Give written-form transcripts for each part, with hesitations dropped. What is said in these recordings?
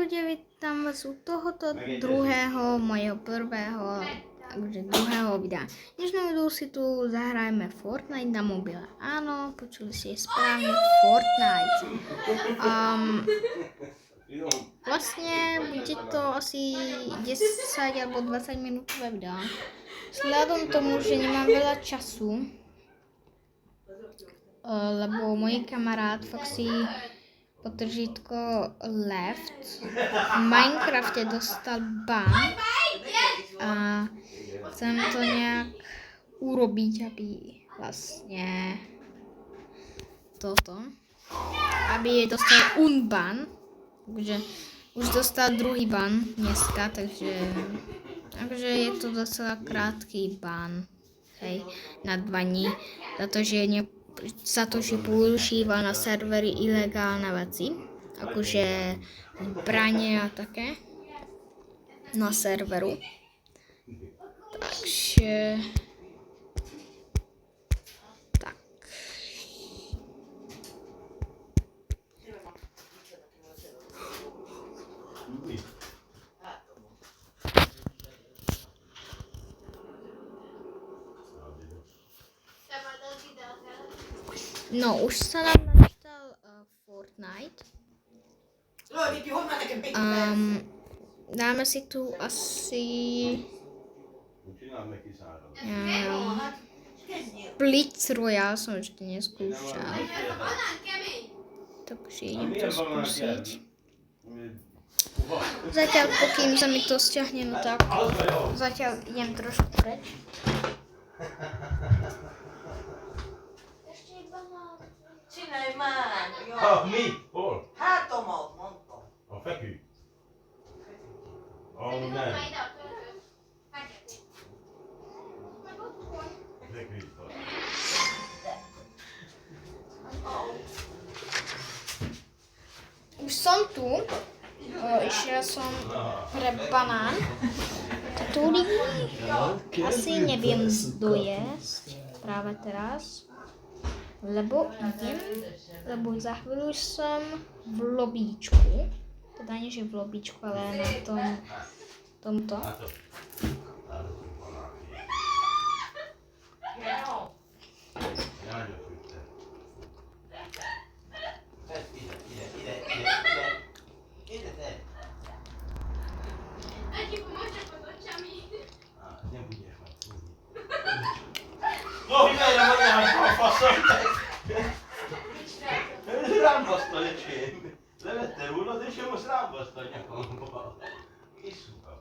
ľudia, vítam vás u tohoto druhého, mojho prvého, takže druhého videa. V dnešnom videu si tu zahrajeme Fortnite na mobile. Áno, počuli ste správne, Fortnite. Vlastne bude to asi 10 alebo 20 minútové video. Vzhľadom tomu, že nemám veľa času, lebo môj kamarát Foxy potržítko left v Minecrafte dostal ban a chcem to nejak urobiť, aby vlastne toto, aby dostal unban, takže už dostal druhý ban dneska, takže je to docela krátký ban, hej, na 2 dní, za to, že používa na servery ilegálne veci, akože zbranie a také na serveru. Takže tak. No, už sa nám načítal Fortnite. Dáme si tu asi Blitz Royale, som ešte neskúšal. Takže idem to skúsiť. Zatiaľ, pokým sa mi to stiahne, no tak zatiaľ idem trošku preč. Csinálj már! Jó. Mi? Hol? Hátomot, mondtam. A fekü? Nem. Fekü itt van. Už som tu, išiel som pre banán. Ktorý asi neviem dojesť práve teraz. Lebo za chvíľu som v lobíčku, teda nie že v lobíčku, ale na tomto. No, hidejre mondjál, hogy faszom! Rám baszta, öcsém! Levettél ullod, és én most rám baszta a nyakamba. Kisuka.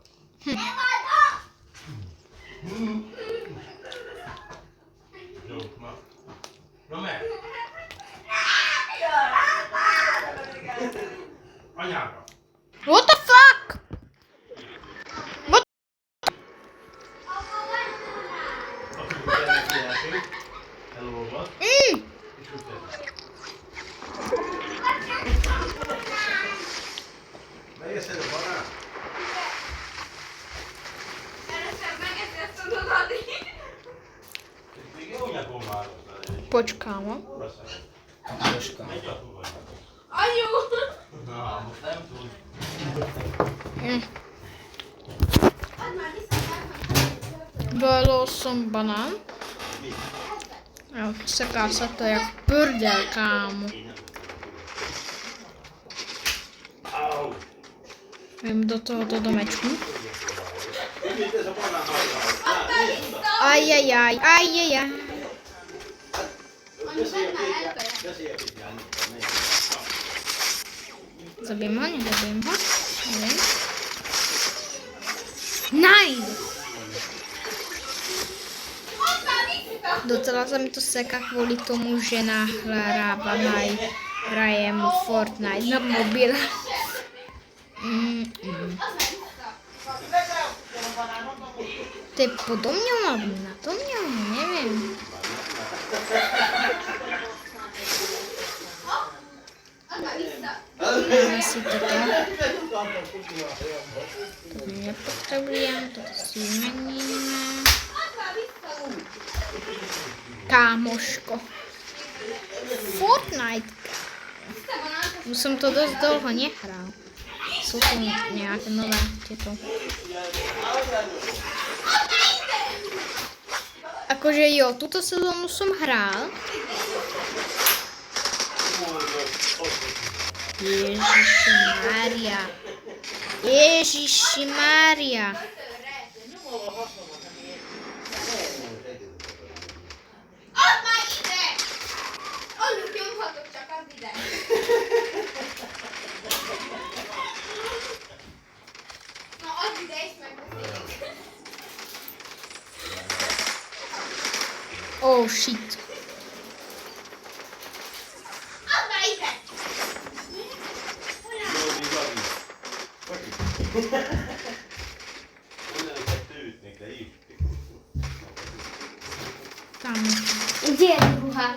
Jó, ma. Na meg! Anyára! What the fuck? Elolvad. Megeszed a banán? Először megeszi, azt tudod adni. Még jó nyakon választál egy. Počkáme. Megy a tudod. Anyu! Na, most nem tud. Add már vissza, Dojelo som banán. Seká sa to jak prdel, kámo. Viem do tohoto domečku. Ajajaj. Zabijem ho, nezabijem ho. Nice! Docela sa mi to seká kvôli tomu, že nahrávam aj hrajem Fortnite na mobile. To je podo mňou alebo na to mňou? Neviem. Dáme si toto. To nepotrebujem, toto si vymeníme. Kámoško. Fortnite. Už som to dosť dlho nehral. Sú tu nejaké nové tieto. Akože jo, túto sezónu som hral. Ježišimária. Ježišimária. Add már ide! Annyit nyomhatok csak, add ide! Na, add ide, és megbeszéljük. Oh shit. Add már ide! Tam. Gdzie jest rucha?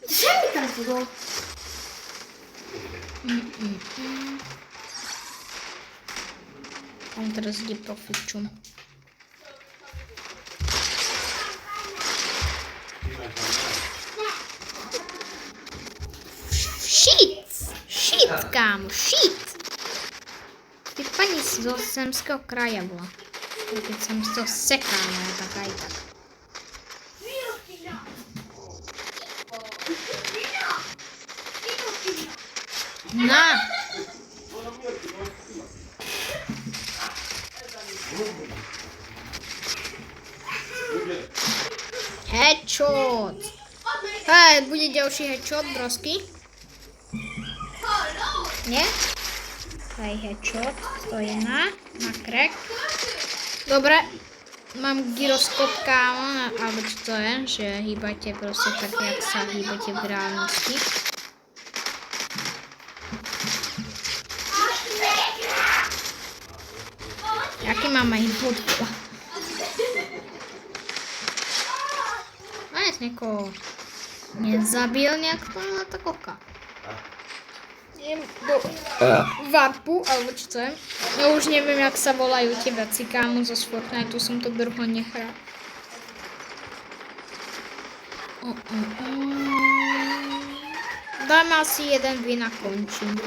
Czemu tam było? On teraz idzie po Fitchu. Shit! Shit, kámo, shit! Ty paní z zemského kraje byla. Teď jsem z toho sekal, ale tak aj tak. Na! Headshot! Hej, bude ďalší headshot, brosky? Nie? Hej, headshot, 101, na crack. Dobre, mám gyroskop, kámo, alebo čo to je, že hýbate proste tak, jak sa hýbate v reálnosti. Jaký mám aj bodku? A jest někoho nezabil nějak na ta koka. Jdem do varpu, alebo čo to je. Ja už neviem, jak sa volajú tie veci, kámo, zo Fortniteu som to druhо nechral. Dáme asi jeden win a končím.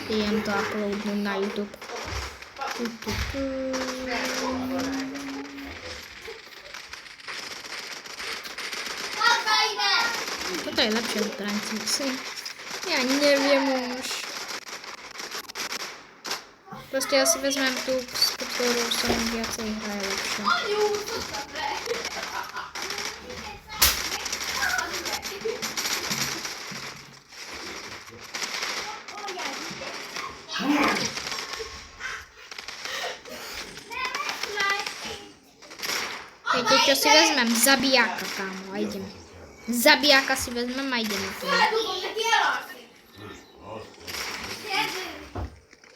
Idem to uploadnúť na YouTube. Toto je lepšie od Transici. Ja neviem už. Proste ja si vezmem tú, s ktorou som viacej hraje lepšie. Viete, čo si vezmem? Zabijáka, kámo, a ideme. Zabijáka si vezmem a ideme.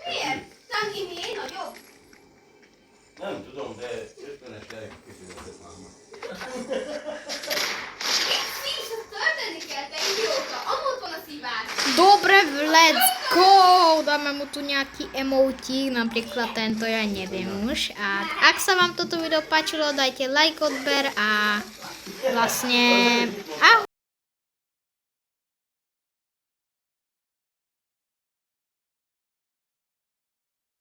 Miért? Tanki nagyobb? Nem tudom, de 50-es gyerekek készültek már. Itt szívsat tölteni kell, te idióta! Amúgy van a szívás! Dobre, let's go! Dáme mu tu nejaký emotík, napríklad tento, ja neviem už. A ak sa vám toto video páčilo, dajte like, odber a vlastne ahoj!